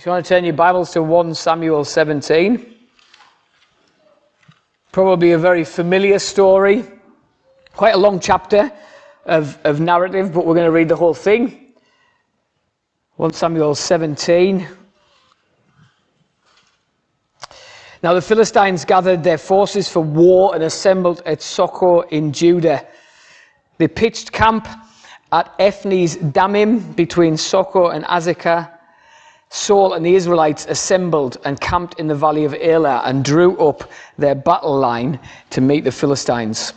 If you want to turn your Bibles to 1 Samuel 17, probably a very familiar story, quite a long chapter of narrative, but we're going to read the whole thing. 1 Samuel 17. Now the Philistines gathered their forces for war and assembled at Socoh in Judah. They pitched camp at Ephnes Dammim between Socoh and Azekah. Saul and the Israelites assembled and camped in the valley of Elah and drew up their battle line to meet the Philistines.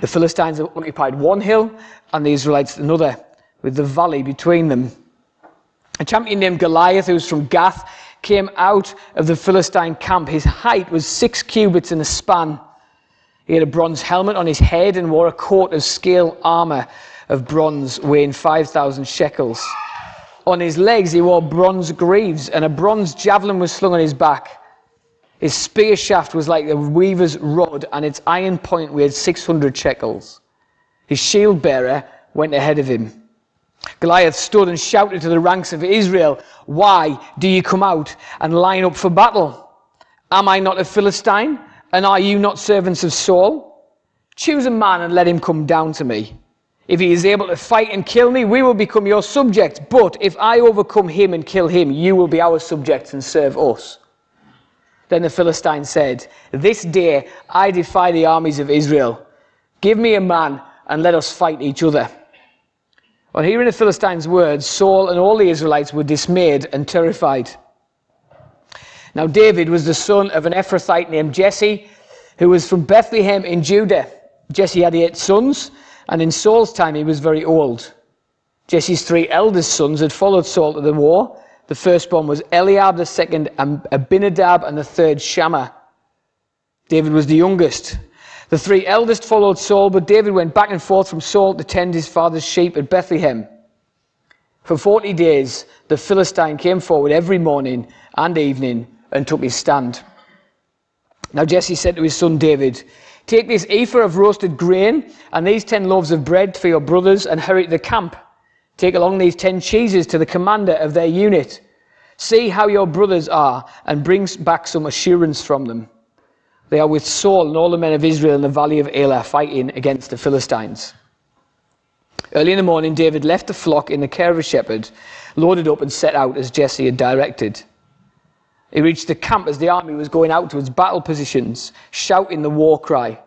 The Philistines occupied one hill and the Israelites another, with the valley between them. A champion named Goliath, who was from Gath, came out of the Philistine camp. His height was 6 cubits and a span. He had a bronze helmet on his head and wore a coat of scale armor of bronze weighing 5,000 shekels. On his legs he wore bronze greaves, and a bronze javelin was slung on his back. His spear shaft was like a weaver's rod, and its iron point weighed 600 shekels. His shield bearer went ahead of him. Goliath stood and shouted to the ranks of Israel, "Why do you come out and line up for battle? Am I not a Philistine, and are you not servants of Saul? Choose a man and let him come down to me. If he is able to fight and kill me, we will become your subjects. But if I overcome him and kill him, you will be our subjects and serve us." Then the Philistine said, "This day I defy the armies of Israel. Give me a man and let us fight each other." On hearing the Philistine's words, Saul and all the Israelites were dismayed and terrified. Now David was the son of an Ephrathite named Jesse, who was from Bethlehem in Judah. Jesse had 8 sons, and in Saul's time he was very old. Jesse's 3 eldest sons had followed Saul to the war. The firstborn was Eliab, the second Abinadab, and the third Shammah. David was the youngest. The 3 eldest followed Saul, but David went back and forth from Saul to tend his father's sheep at Bethlehem. For 40 days the Philistine came forward every morning and evening and took his stand. Now Jesse said to his son David, "Take this ephah of roasted grain and these 10 loaves of bread for your brothers and hurry to the camp. Take along these 10 cheeses to the commander of their unit. See how your brothers are and bring back some assurance from them. They are with Saul and all the men of Israel in the valley of Elah fighting against the Philistines." Early in the morning, David left the flock in the care of a shepherd, loaded up and set out as Jesse had directed. He reached the camp as the army was going out to its battle positions, shouting the war cry.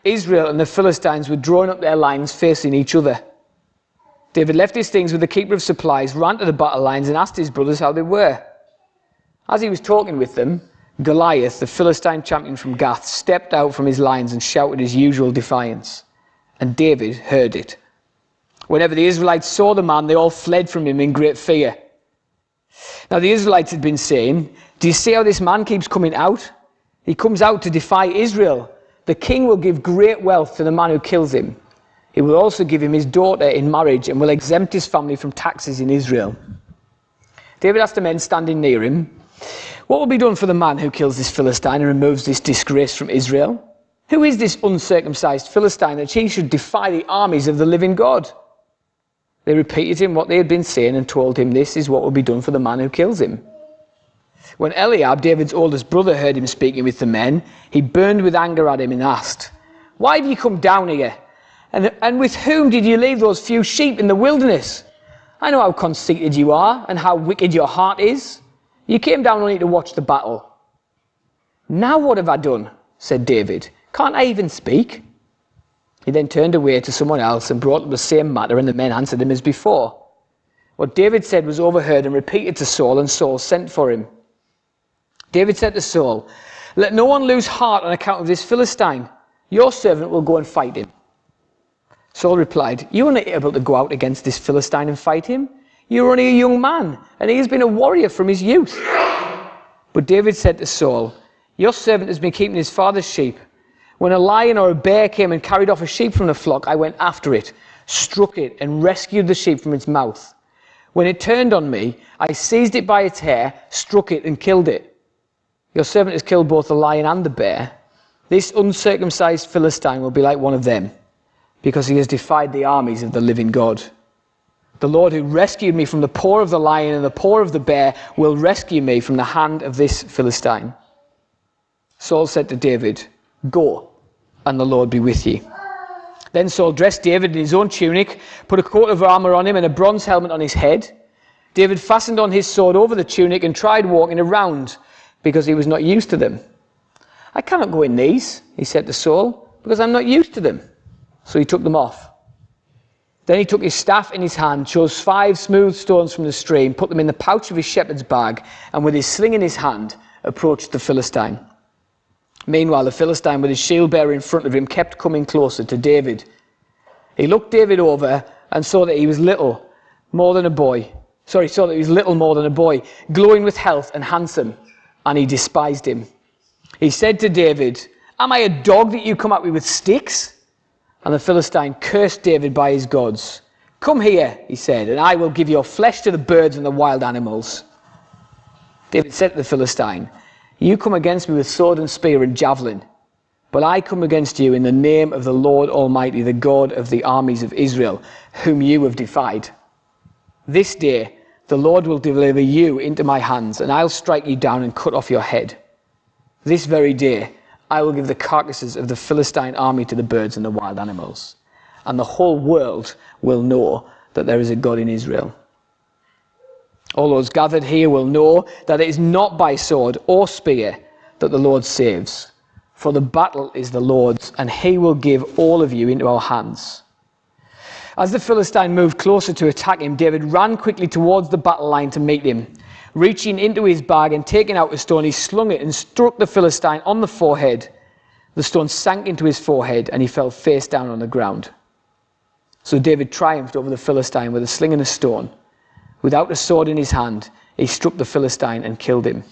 Israel and the Philistines were drawing up their lines facing each other. David left his things with the keeper of supplies, ran to the battle lines and asked his brothers how they were. As he was talking with them, Goliath, the Philistine champion from Gath, stepped out from his lines and shouted his usual defiance. And David heard it. Whenever the Israelites saw the man, they all fled from him in great fear. Now the Israelites had been saying, "Do you see how this man keeps coming out? He comes out to defy Israel. The king will give great wealth to the man who kills him. He will also give him his daughter in marriage and will exempt his family from taxes in Israel." David asked the men standing near him, "What will be done for the man who kills this Philistine and removes this disgrace from Israel? Who is this uncircumcised Philistine that he should defy the armies of the living God?" They repeated him what they had been saying and told him, "This is what will be done for the man who kills him." When Eliab, David's oldest brother, heard him speaking with the men, he burned with anger at him and asked, "Why have you come down here? And with whom did you leave those few sheep in the wilderness? I know how conceited you are and how wicked your heart is. You came down only to watch the battle." "Now what have I done?" said David. "Can't I even speak?" He then turned away to someone else and brought up the same matter, and the men answered him as before. What David said was overheard and repeated to Saul, and Saul sent for him. David said to Saul, "Let no one lose heart on account of this Philistine. Your servant will go and fight him." Saul replied, "You are not able to go out against this Philistine and fight him. You are only a young man, and he has been a warrior from his youth." But David said to Saul, "Your servant has been keeping his father's sheep. When a lion or a bear came and carried off a sheep from the flock, I went after it, struck it, and rescued the sheep from its mouth. When it turned on me, I seized it by its hair, struck it, and killed it. Your servant has killed both the lion and the bear. This uncircumcised Philistine will be like one of them, because he has defied the armies of the living God." The Lord who rescued me from the paw of the lion and the paw of the bear will rescue me from the hand of this Philistine." Saul said to David, "Go, and the Lord be with you." Then Saul dressed David in his own tunic, put a coat of armor on him and a bronze helmet on his head. David fastened on his sword over the tunic and tried walking around, because he was not used to them. "I cannot go in these," he said to Saul, "because I'm not used to them." So he took them off. Then he took his staff in his hand, chose 5 smooth stones from the stream, put them in the pouch of his shepherd's bag, and with his sling in his hand, approached the Philistine. Meanwhile, the Philistine, with his shield bearer in front of him, kept coming closer to David. He looked David over and saw that he was little more than a boy, glowing with health and handsome, and he despised him. He said to David, "Am I a dog that you come at me with sticks?" And the Philistine cursed David by his gods. "Come here," he said, "and I will give your flesh to the birds and the wild animals." David said to the Philistine, "You come against me with sword and spear and javelin, but I come against you in the name of the Lord Almighty, the God of the armies of Israel, whom you have defied. This day the Lord will deliver you into my hands, and I'll strike you down and cut off your head. This very day I will give the carcasses of the Philistine army to the birds and the wild animals, and the whole world will know that there is a God in Israel. All those gathered here will know that it is not by sword or spear that the Lord saves, for the battle is the Lord's, and he will give all of you into our hands." As the Philistine moved closer to attack him, David ran quickly towards the battle line to meet him. Reaching into his bag and taking out a stone, he slung it and struck the Philistine on the forehead. The stone sank into his forehead, and he fell face down on the ground. So David triumphed over the Philistine with a sling and a stone. Without a sword in his hand, he struck the Philistine and killed him.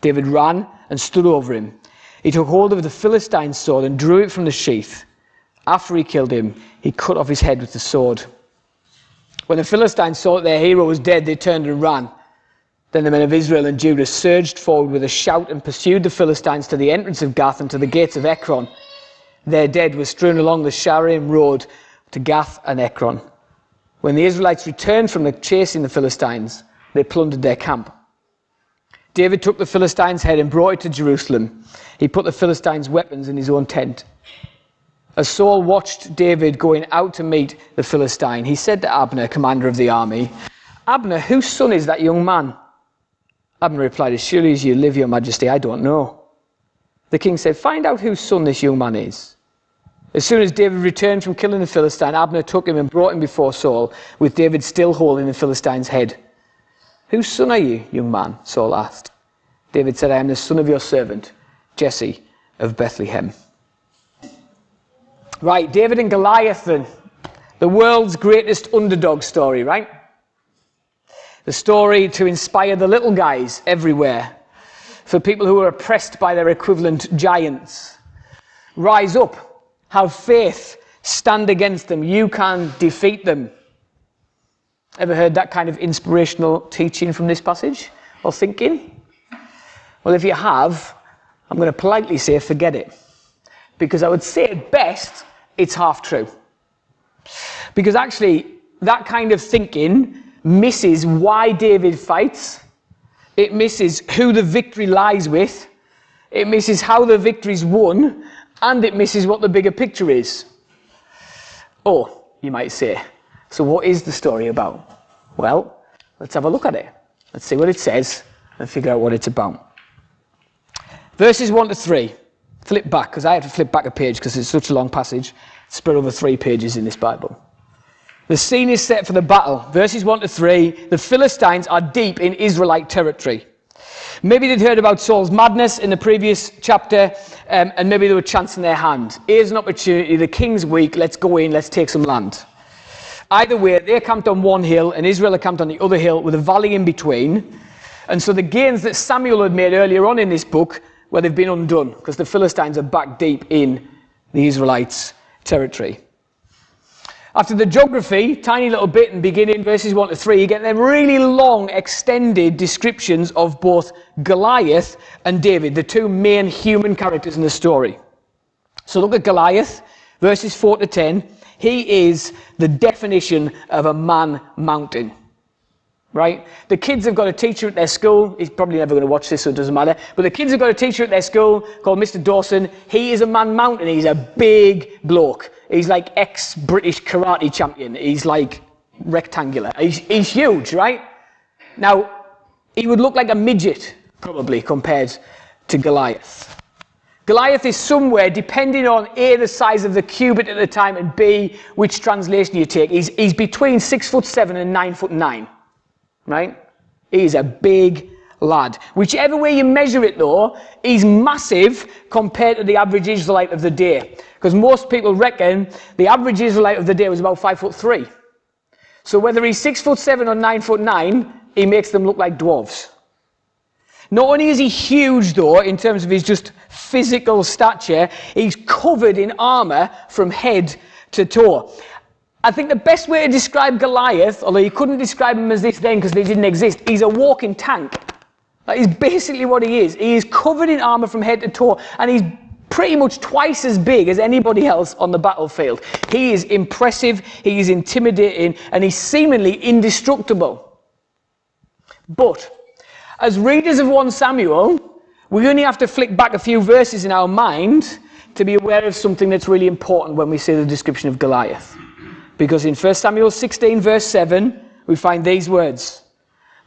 David ran and stood over him. He took hold of the Philistine's sword and drew it from the sheath. After he killed him, he cut off his head with the sword. When the Philistines saw that their hero was dead, they turned and ran. Then the men of Israel and Judah surged forward with a shout and pursued the Philistines to the entrance of Gath and to the gates of Ekron. Their dead were strewn along the Shaaraim road to Gath and Ekron. When the Israelites returned from chasing the Philistines, they plundered their camp. David took the Philistine's head and brought it to Jerusalem. He put the Philistines' weapons in his own tent. As Saul watched David going out to meet the Philistine, he said to Abner, commander of the army, "Abner, whose son is that young man?" Abner replied, "As surely as you live, your majesty, I don't know." The king said, "Find out whose son this young man is." As soon as David returned from killing the Philistine, Abner took him and brought him before Saul, with David still holding the Philistine's head. "Whose son are you, young man?" Saul asked. David said, "I am the son of your servant, Jesse of Bethlehem." Right, David and Goliath then. The world's greatest underdog story, right? The story to inspire the little guys everywhere, for people who are oppressed by their equivalent giants. Rise up, have faith, stand against them. You can defeat them. Ever heard that kind of inspirational teaching from this passage or thinking? Well, if you have, I'm going to politely say forget it. Because I would say at best, it's half true. Because actually, that kind of thinking misses why David fights. It misses who the victory lies with. It misses how the victory's won. And it misses what the bigger picture is. Oh, you might say, so what is the story about? Well, let's have a look at it. Let's see what it says and figure out what it's about. Verses 1 to 3. Flip back, because I have to flip back a page because it's such a long passage. It's spread over 3 pages in this Bible. The scene is set for the battle. Verses 1 to 3, the Philistines are deep in Israelite territory. Maybe they'd heard about Saul's madness in the previous chapter, and maybe they were chancing their hand. Here's an opportunity, the king's weak, let's go in, let's take some land. Either way, they camped on one hill, and Israel camped on the other hill with a valley in between. And so the gains that Samuel had made earlier on in this book, well, they've been undone, because the Philistines are back deep in the Israelites' territory. After the geography, tiny little bit and beginning, verses 1 to 3, you get them really long, extended descriptions of both Goliath and David, the two main human characters in the story. So look at Goliath, verses 4 to 10, he is the definition of a man mountain. Right? The kids have got a teacher at their school. He's probably never going to watch this, so it doesn't matter. But the kids have got a teacher at their school called Mr. Dawson. He is a man mountain. He's a big bloke. He's like ex-British karate champion. He's like rectangular. He's huge, right? Now, he would look like a midget, probably, compared to Goliath. Goliath is somewhere, depending on A, the size of the cubit at the time, and B, which translation you take. He's between 6'7" and 9'9". Right? He's a big lad. Whichever way you measure it, though, he's massive compared to the average Israelite of the day. Because most people reckon the average Israelite of the day was about 5'3". So whether he's 6'7" or 9'9", he makes them look like dwarves. Not only is he huge, though, in terms of his just physical stature, he's covered in armor from head to toe. I think the best way to describe Goliath, although you couldn't describe him as this then because they didn't exist, he's a walking tank. That is basically what he is. He is covered in armor from head to toe, and he's pretty much twice as big as anybody else on the battlefield. He is impressive, he is intimidating, and he's seemingly indestructible. But as readers of 1 Samuel, we only have to flick back a few verses in our mind to be aware of something that's really important when we see the description of Goliath. Because in 1 Samuel 16, verse 7, we find these words.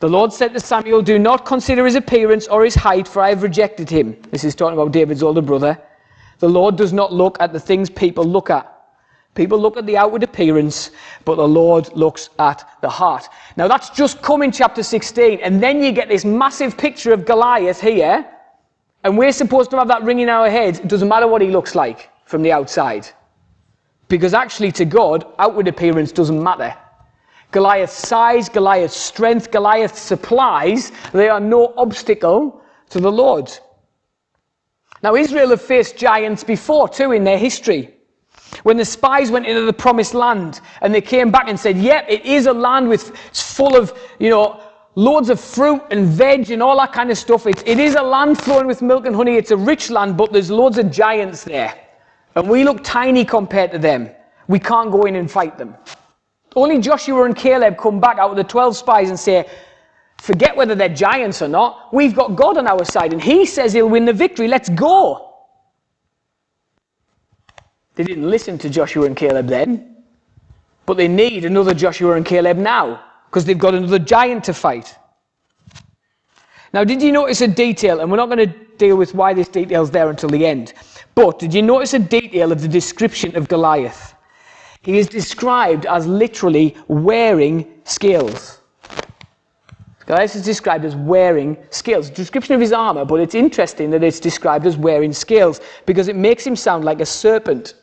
The Lord said to Samuel, do not consider his appearance or his height, for I have rejected him. This is talking about David's older brother. The Lord does not look at the things people look at. People look at the outward appearance, but the Lord looks at the heart. Now that's just come in chapter 16, and then you get this massive picture of Goliath here, and we're supposed to have that ringing in our heads. It doesn't matter what he looks like from the outside. Because actually to God, outward appearance doesn't matter. Goliath's size, Goliath's strength, Goliath's supplies, they are no obstacle to the Lord. Now Israel have faced giants before too in their history. When the spies went into the promised land and they came back and said, yep, it is a land full of, loads of fruit and veg and all that kind of stuff. It is a land flowing with milk and honey. It's a rich land, but there's loads of giants there. And we look tiny compared to them. We can't go in and fight them. Only Joshua and Caleb come back out of the 12 spies and say, forget whether they're giants or not. We've got God on our side, and he says he'll win the victory. Let's go. They didn't listen to Joshua and Caleb then, but they need another Joshua and Caleb now, because they've got another giant to fight. Now, did you notice a detail? And we're not going to deal with why this detail's there until the end. But did you notice a detail of the description of Goliath? He is described as literally wearing scales. Goliath is described as wearing scales. Description of his armor, but it's interesting that it's described as wearing scales because it makes him sound like a serpent.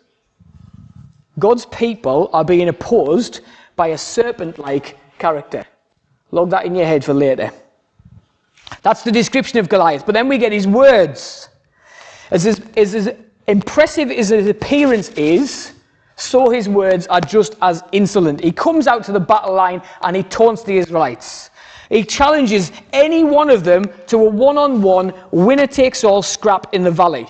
God's people are being opposed by a serpent-like character. Log that in your head for later. That's the description of Goliath. But then we get his words. As impressive as his appearance is, so his words are just as insolent. He comes out to the battle line and he taunts the Israelites. He challenges any one of them to a one-on-one, winner-takes-all scrap in the valley.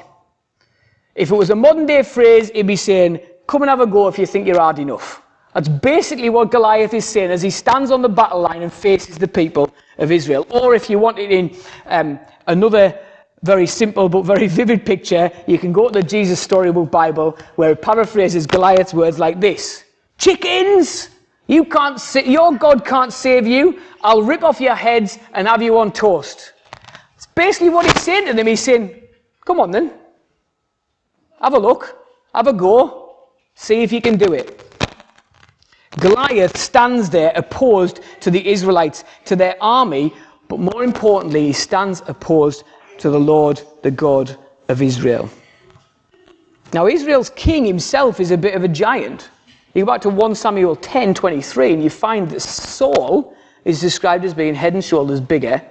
If it was a modern-day phrase, he'd be saying, come and have a go if you think you're hard enough. That's basically what Goliath is saying as he stands on the battle line and faces the people of Israel. Or if you want it in another very simple but very vivid picture, you can go to the Jesus Storybook Bible where it paraphrases Goliath's words like this. Chickens! Your God can't save you. I'll rip off your heads and have you on toast. It's basically what he's saying to them. He's saying, come on then. Have a look. Have a go. See if you can do it. Goliath stands there opposed to the Israelites, to their army, but more importantly, he stands opposed to the Lord, the God of Israel. Now, Israel's king himself is a bit of a giant. You go back to 1 Samuel 10:23, and you find that Saul is described as being head and shoulders bigger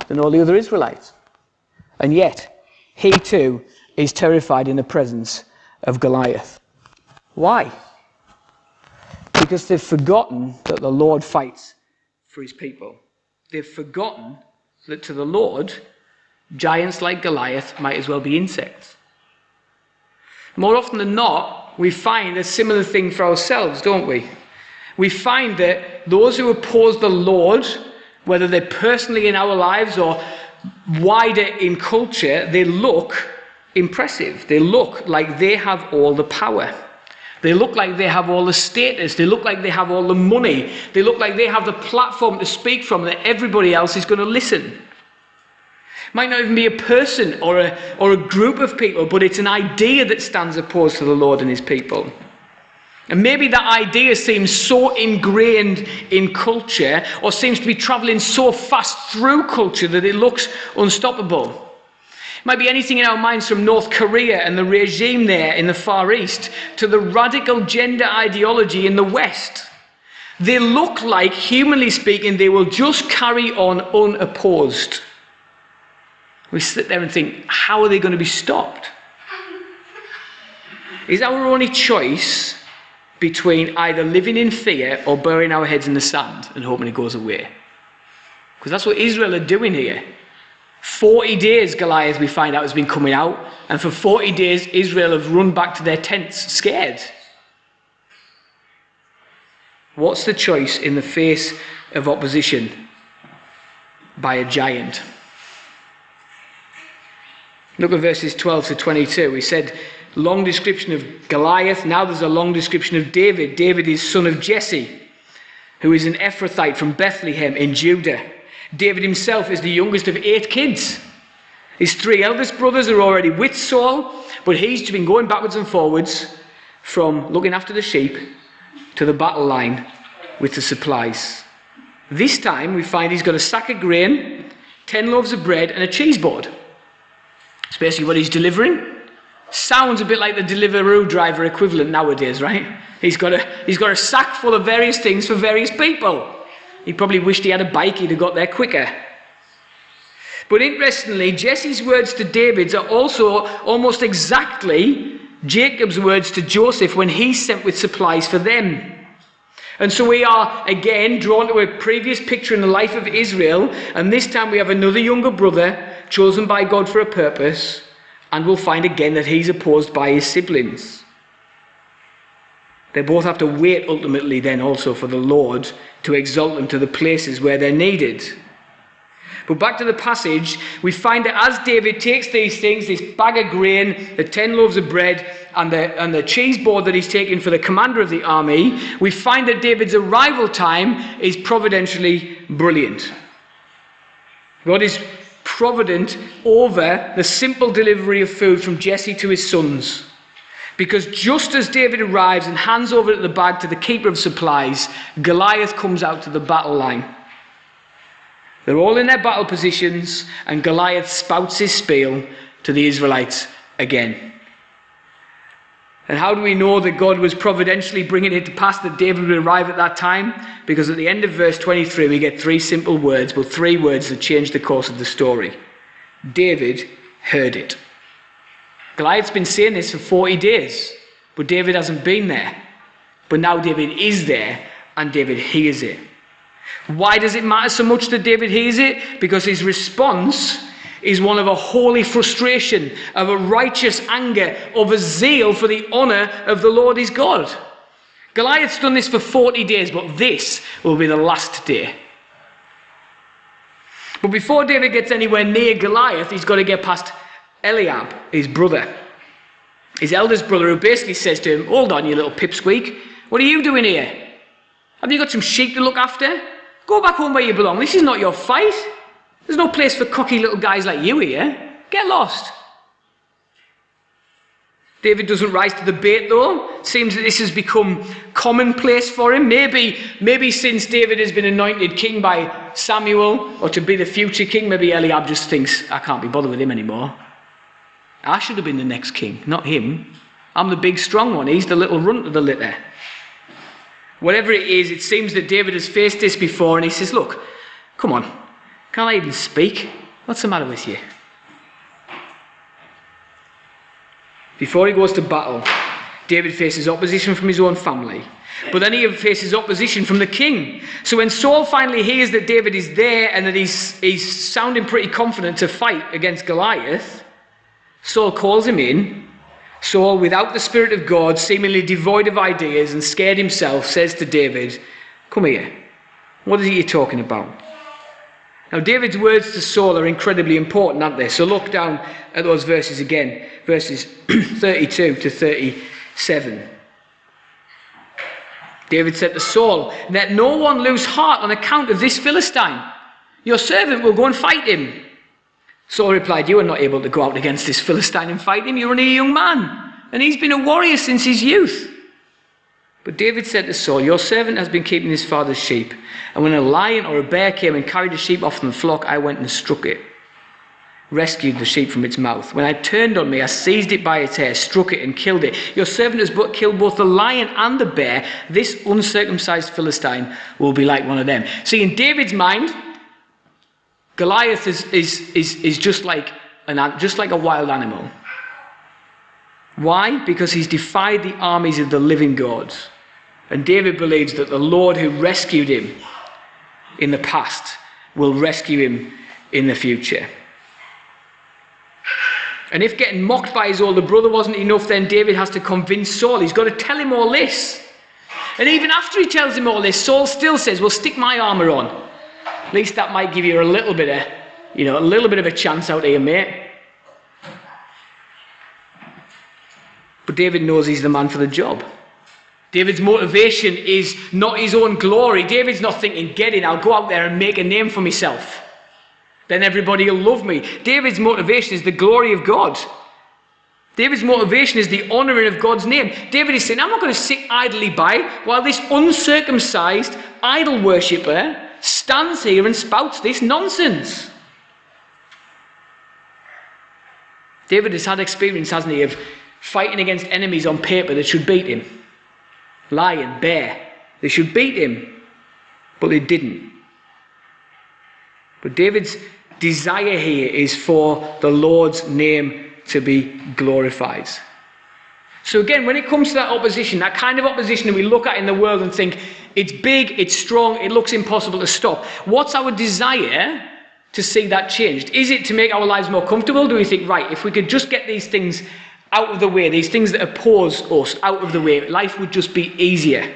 than all the other Israelites. And yet, he too is terrified in the presence of Goliath. Why? Because they've forgotten that the Lord fights for his people. They've forgotten that to the Lord, giants like Goliath might as well be insects. More often than not, we find a similar thing for ourselves, don't we? We find that those who oppose the Lord, whether they're personally in our lives or wider in culture, they look impressive. They look like they have all the power. They look like they have all the status. They look like they have all the money. They look like they have the platform to speak from that everybody else is going to listen. Might not even be a person or a group of people, but it's an idea that stands opposed to the Lord and his people. And maybe that idea seems so ingrained in culture, or seems to be travelling so fast through culture that it looks unstoppable. It might be anything in our minds, from North Korea and the regime there in the Far East to the radical gender ideology in the West. They look like, humanly speaking, they will just carry on unopposed. We sit there and think, how are they going to be stopped? Is our only choice between either living in fear or burying our heads in the sand and hoping it goes away? Because that's what Israel are doing here. 40 days Goliath, we find out, has been coming out, and for 40 days Israel have run back to their tents scared. What's the choice in the face of opposition by a giant? Look at verses 12 to 22. We said, long description of Goliath. Now there's a long description of David. David is son of Jesse, who is an Ephrathite from Bethlehem in Judah. David himself is the youngest of 8 kids. His 3 eldest brothers are already with Saul, but he's been going backwards and forwards from looking after the sheep to the battle line with the supplies. This time we find he's got a sack of grain, 10 loaves of bread and a cheese board. It's basically what he's delivering. Sounds a bit like the Deliveroo driver equivalent nowadays, right? He's got a sack full of various things for various people. He probably wished he had a bike, he'd have got there quicker. But interestingly, Jesse's words to David's are also almost exactly Jacob's words to Joseph when he sent with supplies for them. And so we are again drawn to a previous picture in the life of Israel, and this time we have another younger brother chosen by God for a purpose, and we'll find again that he's opposed by his siblings. They both have to wait ultimately then also for the Lord to exalt them to the places where they're needed. But back to the passage, we find that as David takes these things, this bag of grain, the 10 loaves of bread, and the cheese board that he's taken for the commander of the army, we find that David's arrival time is providentially brilliant. God is provident over the simple delivery of food from Jesse to his sons. Because just as David arrives and hands over the bag to the keeper of supplies, Goliath comes out to the battle line. They're all in their battle positions, and Goliath spouts his spiel to the Israelites again. And how do we know that God was providentially bringing it to pass that David would arrive at that time? Because at the end of verse 23 we get 3 simple words, but 3 words that change the course of the story. David heard it. Goliath's been saying this for 40 days, but David hasn't been there. But now David is there, and David hears it. Why does it matter so much that David hears it? Because his response is one of a holy frustration, of a righteous anger, of a zeal for the honour of the Lord his God. Goliath's done this for 40 days, but this will be the last day. But before David gets anywhere near Goliath, he's got to get past Eliab, his brother. His eldest brother, who basically says to him, hold on, you little pipsqueak, what are you doing here? Have you got some sheep to look after? Go back home where you belong. This is not your fight. There's no place for cocky little guys like you here. Get lost. David doesn't rise to the bait though. It seems that this has become commonplace for him. Maybe since David has been anointed king by Samuel, or to be the future king, maybe Eliab just thinks, I can't be bothered with him anymore. I should have been the next king, not him. I'm the big strong one. He's the little runt of the litter. Whatever it is, it seems that David has faced this before, and he says, look, come on, can't I even speak? What's the matter with you? Before he goes to battle, David faces opposition from his own family, but then he faces opposition from the king. So when Saul finally hears that David is there and that he's sounding pretty confident to fight against Goliath, Saul calls him in, Saul, without the Spirit of God, seemingly devoid of ideas and scared himself, says to David, "Come here. What is it you're talking about?" Now, David's words to Saul are incredibly important, aren't they? So look down at those verses again, verses 32 to 37. David said to Saul, "Let no one lose heart on account of this Philistine. Your servant will go and fight him." Saul replied, "You are not able to go out against this Philistine and fight him. You're only a young man, and he's been a warrior since his youth." But David said to Saul, "Your servant has been keeping his father's sheep, and when a lion or a bear came and carried a sheep off from the flock, I went and struck it, rescued the sheep from its mouth. When I turned on me, I seized it by its hair, struck it and killed it. Your servant has killed both the lion and the bear. This uncircumcised Philistine will be like one of them." See, in David's mind, Goliath is just like a wild animal. Why? Because he's defied the armies of the living God. And David believes that the Lord who rescued him in the past will rescue him in the future. And if getting mocked by his older brother wasn't enough, then David has to convince Saul. He's got to tell him all this. And even after he tells him all this, Saul still says, "Well, stick my armour on. At least that might give you a little bit of a chance out here, mate." But David knows he's the man for the job. David's motivation is not his own glory. David's not thinking, "Get in, I'll go out there and make a name for myself. Then everybody will love me." David's motivation is the glory of God. David's motivation is the honouring of God's name. David is saying, "I'm not going to sit idly by while this uncircumcised idol worshipper stands here and spouts this nonsense." David has had experience, hasn't he, of fighting against enemies on paper that should beat him. Lion, bear, they should beat him, but they didn't. But David's desire here is for the Lord's name to be glorified. So again, when it comes to that opposition, that kind of opposition that we look at in the world and think, it's big, it's strong, it looks impossible to stop. What's our desire to see that changed? Is it to make our lives more comfortable? Do we think, right, if we could just get these things out of the way, these things that oppose us out of the way, life would just be easier?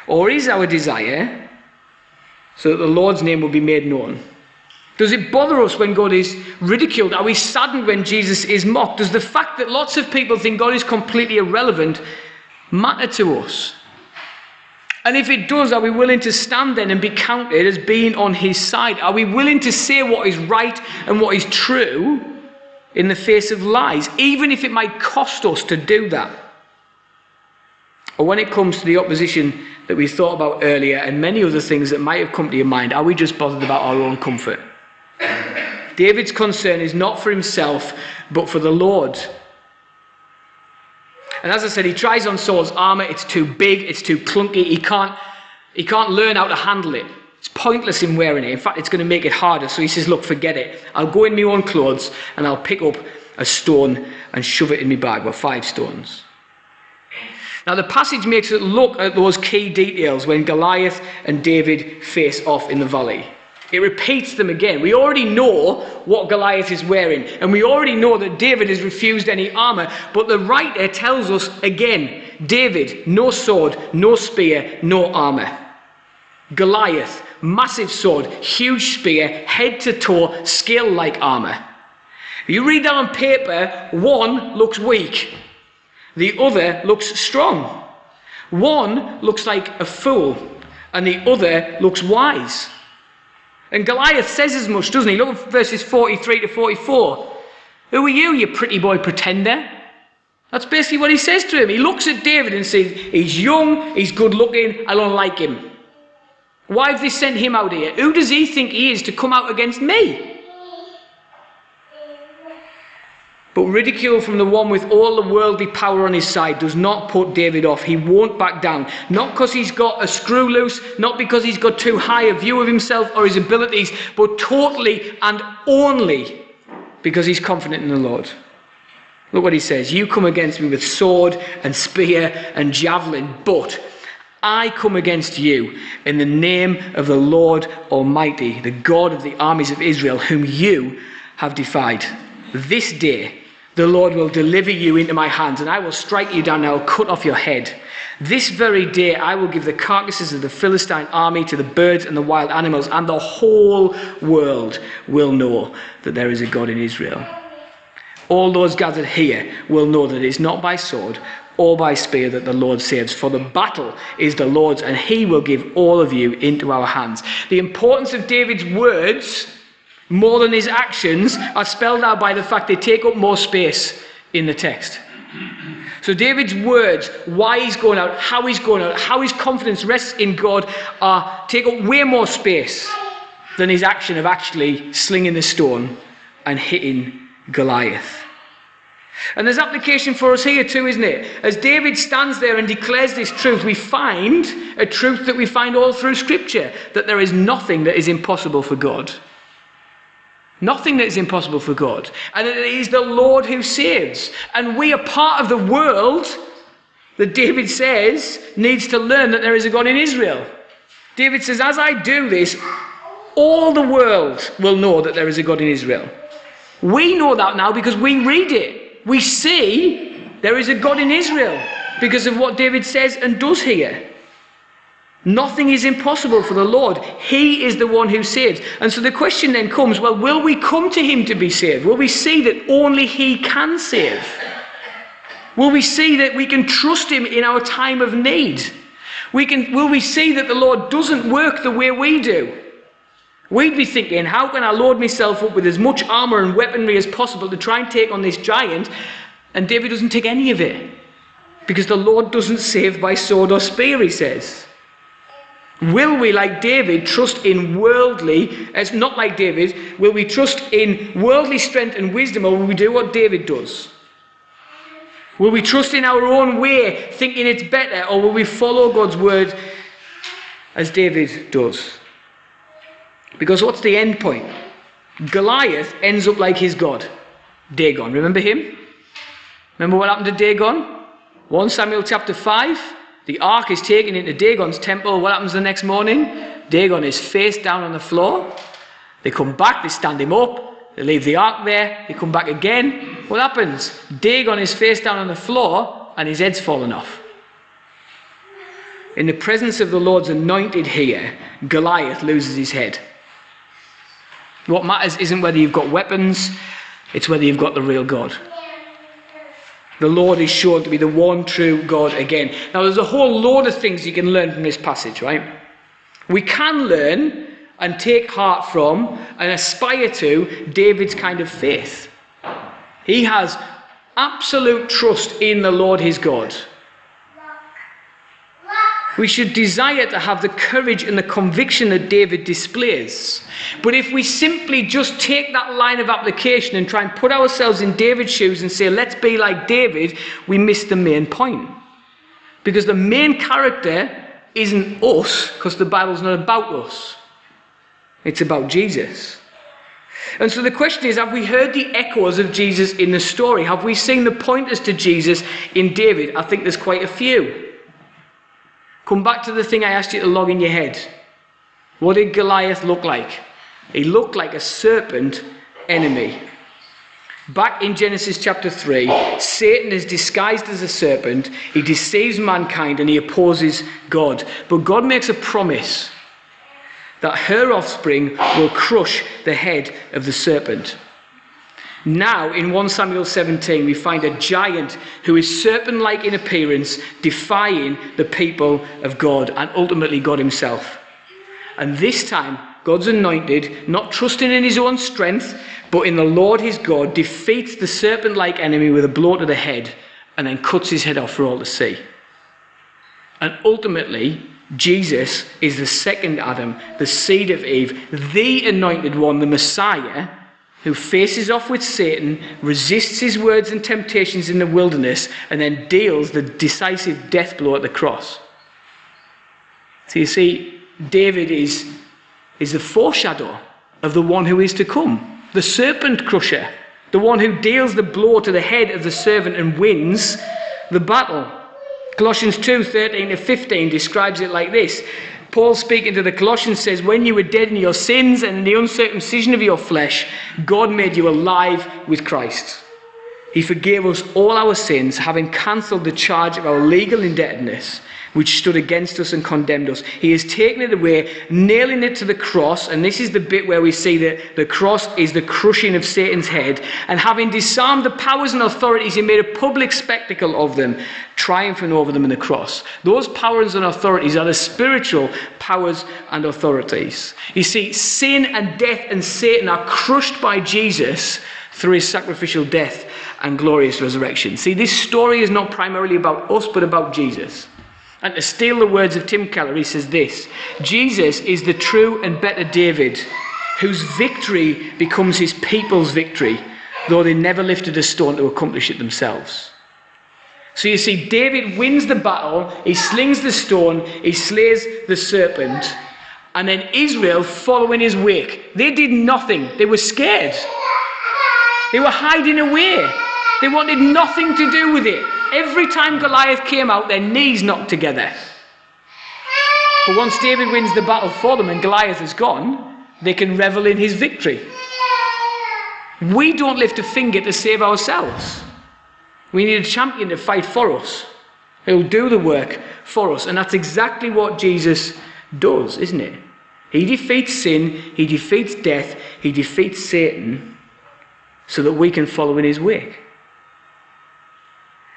Or is our desire so that the Lord's name will be made known? Does it bother us when God is ridiculed? Are we saddened when Jesus is mocked? Does the fact that lots of people think God is completely irrelevant matter to us? And if it does, are we willing to stand then and be counted as being on his side? Are we willing to say what is right and what is true in the face of lies, even if it might cost us to do that? Or when it comes to the opposition that we thought about earlier and many other things that might have come to your mind, are we just bothered about our own comfort? David's concern is not for himself, but for the Lord. And as I said, he tries on Saul's armour. It's too big, it's too clunky. He can't learn how to handle it. It's pointless in wearing it. In fact, it's going to make it harder. So he says, "Look, forget it. I'll go in my own clothes and I'll pick up a stone and shove it in my bag." Well, 5 stones. Now the passage makes us look at those key details when Goliath and David face off in the valley. It repeats them again. We already know what Goliath is wearing, and we already know that David has refused any armour, but the writer tells us again, David, no sword, no spear, no armour. Goliath, massive sword, huge spear, head to toe, scale-like armour. You read that on paper, one looks weak. The other looks strong. One looks like a fool, and the other looks wise. And Goliath says as much, doesn't he? Look at verses 43 to 44. "Who are you, you pretty boy pretender?" That's basically what he says to him. He looks at David and says, "He's young, he's good looking, I don't like him. Why have they sent him out here? Who does he think he is to come out against me?" But ridicule from the one with all the worldly power on his side does not put David off. He won't back down. Not because he's got a screw loose, not because he's got too high a view of himself or his abilities, but totally and only because he's confident in the Lord. Look what he says. "You come against me with sword and spear and javelin, but I come against you in the name of the Lord Almighty, the God of the armies of Israel, whom you have defied. This day the Lord will deliver you into my hands, and I will strike you down, and I will cut off your head. This very day I will give the carcasses of the Philistine army to the birds and the wild animals, and the whole world will know that there is a God in Israel. All those gathered here will know that it is not by sword or by spear that the Lord saves, for the battle is the Lord's, and he will give all of you into our hands. The importance of David's words, more than his actions, are spelled out by the fact they take up more space in the text. So David's words, why he's going out, how his confidence rests in God, take up way more space than his action of actually slinging the stone and hitting Goliath. And there's application for us here too, isn't it? As David stands there and declares this truth, we find a truth that we find all through Scripture, that there is nothing that is impossible for God. Nothing that is impossible for God. And it is the Lord who saves. And we are part of the world that David says needs to learn that there is a God in Israel. David says, as I do this, all the world will know that there is a God in Israel. We know that now because we read it. We see there is a God in Israel because of what David says and does here. Nothing is impossible for the Lord. He is the one who saves. And so the question then comes, well, will we come to him to be saved? Will we see that only he can save? Will we see that we can trust him in our time of need? Will we see that the Lord doesn't work the way we do? We'd be thinking, how can I load myself up with as much armour and weaponry as possible to try and take on this giant? And David doesn't take any of it. Because the Lord doesn't save by sword or spear, he says. Will we, like David, trust in not like David, will we trust in worldly strength and wisdom, or will we do what David does? Will we trust in our own way, thinking it's better, or will we follow God's word as David does? Because what's the end point? Goliath ends up like his God, Dagon. Remember him? Remember what happened to Dagon? 1 Samuel chapter 5. The ark is taken into Dagon's temple. What happens the next morning? Dagon is face down on the floor. They come back, they stand him up. They leave the ark there. They come back again. What happens? Dagon is face down on the floor and his head's fallen off. In the presence of the Lord's anointed here, Goliath loses his head. What matters isn't whether you've got weapons, it's whether you've got the real God. The Lord is shown to be the one true God again. Now there's a whole load of things you can learn from this passage, right? We can learn and take heart from and aspire to David's kind of faith. He has absolute trust in the Lord his God. We should desire to have the courage and the conviction that David displays. But if we simply just take that line of application and try and put ourselves in David's shoes and say, let's be like David, we miss the main point. Because the main character isn't us, because the Bible's not about us. It's about Jesus. And so the question is, have we heard the echoes of Jesus in the story? Have we seen the pointers to Jesus in David? I think there's quite a few. Come back to the thing I asked you to log in your head. What did Goliath look like? He looked like a serpent enemy. Back in Genesis chapter 3, Satan is disguised as a serpent. He deceives mankind and he opposes God. But God makes a promise that her offspring will crush the head of the serpent. Now, in 1 Samuel 17, we find a giant who is serpent-like in appearance, defying the people of God and ultimately God himself. And this time, God's anointed, not trusting in his own strength, but in the Lord his God, defeats the serpent-like enemy with a blow to the head and then cuts his head off for all to see. And ultimately, Jesus is the second Adam, the seed of Eve, the anointed one, the Messiah, who faces off with Satan, resists his words and temptations in the wilderness, and then deals the decisive death blow at the cross. So you see, David is the foreshadow of the one who is to come, the serpent crusher, the one who deals the blow to the head of the serpent and wins the battle. Colossians 2:13-15 describes it like this. Paul, speaking to the Colossians, says, when you were dead in your sins and in the uncircumcision of your flesh, God made you alive with Christ. He forgave us all our sins, having cancelled the charge of our legal indebtedness, which stood against us and condemned us. He has taken it away, nailing it to the cross. And this is the bit where we see that the cross is the crushing of Satan's head. And having disarmed the powers and authorities, he made a public spectacle of them, triumphing over them in the cross. Those powers and authorities are the spiritual powers and authorities. You see, sin and death and Satan are crushed by Jesus through his sacrificial death and glorious resurrection. See, this story is not primarily about us, but about Jesus. And to steal the words of Tim Keller, he says this: Jesus is the true and better David, whose victory becomes his people's victory, though they never lifted a stone to accomplish it themselves. So you see, David wins the battle, he slings the stone, he slays the serpent, and then Israel follow in his wake. They did nothing. They were scared. They were hiding away. They wanted nothing to do with it. Every time Goliath came out, their knees knocked together. But once David wins the battle for them and Goliath is gone, they can revel in his victory. We don't lift a finger to save ourselves. We need a champion to fight for us, who'll do the work for us. And that's exactly what Jesus does, isn't it? He defeats sin, he defeats death, he defeats Satan, so that we can follow in his wake.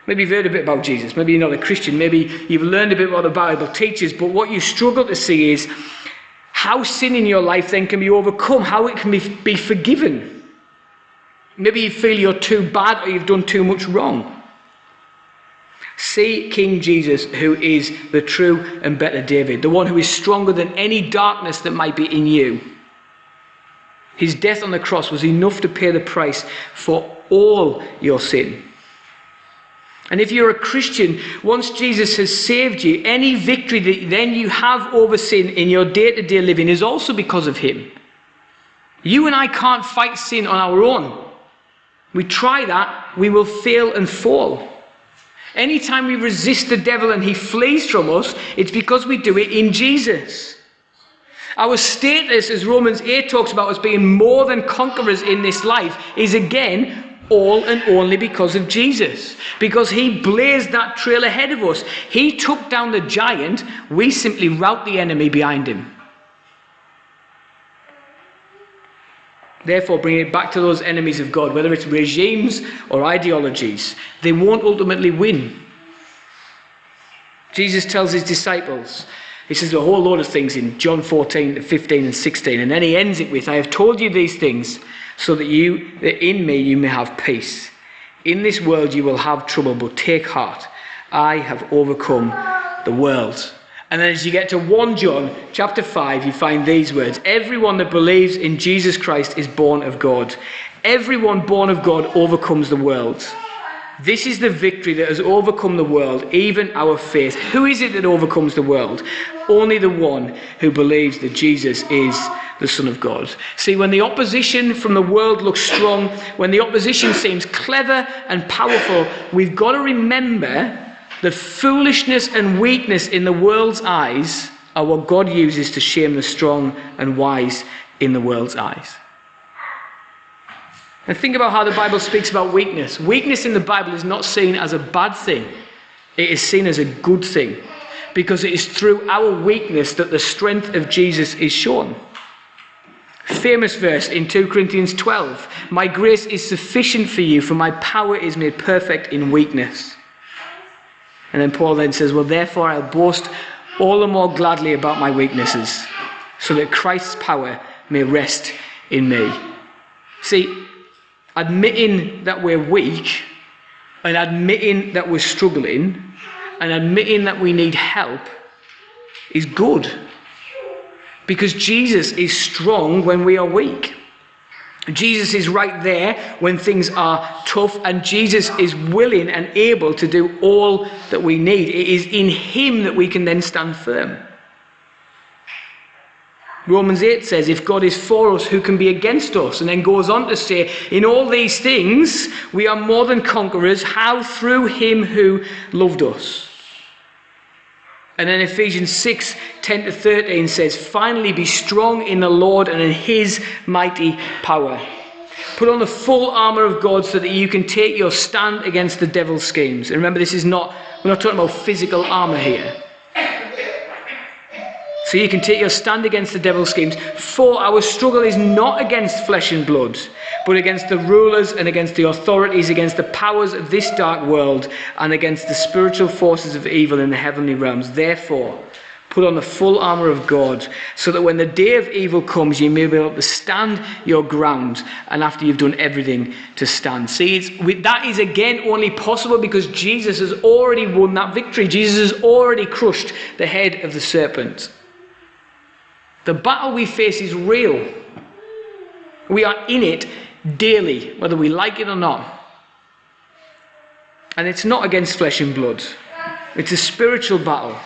Maybe you've heard a bit about Jesus. Maybe you're not a Christian. Maybe you've learned a bit what the Bible teaches. But what you struggle to see is how sin in your life then can be overcome, how it can be forgiven. Maybe you feel you're too bad or you've done too much wrong. See King Jesus, who is the true and better David, the one who is stronger than any darkness that might be in you. His death on the cross was enough to pay the price for all your sin. And if you're a Christian, once Jesus has saved you, any victory that then you have over sin in your day-to-day living is also because of him. You and I can't fight sin on our own. We try that, we will fail and fall. Anytime we resist the devil and he flees from us, it's because we do it in Jesus. Our status, as Romans 8 talks about, as being more than conquerors in this life, is again all and only because of Jesus. Because he blazed that trail ahead of us. He took down the giant. We simply rout the enemy behind him. Therefore, bring it back to those enemies of God, whether it's regimes or ideologies. They won't ultimately win. Jesus tells his disciples, he says a whole load of things in John 14, 15 and 16. And then he ends it with, I have told you these things so that in me you may have peace. In this world you will have trouble, but take heart. I have overcome the world. And then as you get to 1 John chapter 5, you find these words. Everyone that believes in Jesus Christ is born of God. Everyone born of God overcomes the world. This is the victory that has overcome the world, even our faith. Who is it that overcomes the world? Only the one who believes that Jesus is the Son of God. See, when the opposition from the world looks strong, when the opposition seems clever and powerful, we've got to remember that foolishness and weakness in the world's eyes are what God uses to shame the strong and wise in the world's eyes. And think about how the Bible speaks about weakness. Weakness in the Bible is not seen as a bad thing. It is seen as a good thing. Because it is through our weakness that the strength of Jesus is shown. Famous verse in 2 Corinthians 12. My grace is sufficient for you, for my power is made perfect in weakness. And then Paul then says, well, therefore I'll boast all the more gladly about my weaknesses, so that Christ's power may rest in me. See, admitting that we're weak, and admitting that we're struggling, and admitting that we need help is good. Because Jesus is strong when we are weak. Jesus is right there when things are tough, and Jesus is willing and able to do all that we need. It is in him that we can then stand firm. Romans 8 says, if God is for us, who can be against us? And then goes on to say, in all these things, we are more than conquerors. How? Through him who loved us. And then Ephesians 6, 10 to 13 says, finally be strong in the Lord and in his mighty power. Put on the full armour of God so that you can take your stand against the devil's schemes. And remember, we're not talking about physical armour here. So you can take your stand against the devil's schemes. For our struggle is not against flesh and blood, but against the rulers and against the authorities, against the powers of this dark world, and against the spiritual forces of evil in the heavenly realms. Therefore, put on the full armour of God, so that when the day of evil comes, you may be able to stand your ground, and after you've done everything, to stand. See, that is again only possible because Jesus has already won that victory. Jesus has already crushed the head of the serpent. The battle we face is real. We are in it daily, whether we like it or not. And it's not against flesh and blood. It's a spiritual battle.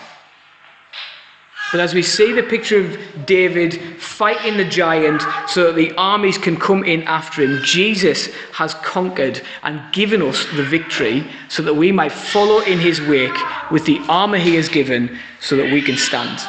But as we see the picture of David fighting the giant so that the armies can come in after him, Jesus has conquered and given us the victory so that we might follow in his wake with the armour he has given so that we can stand.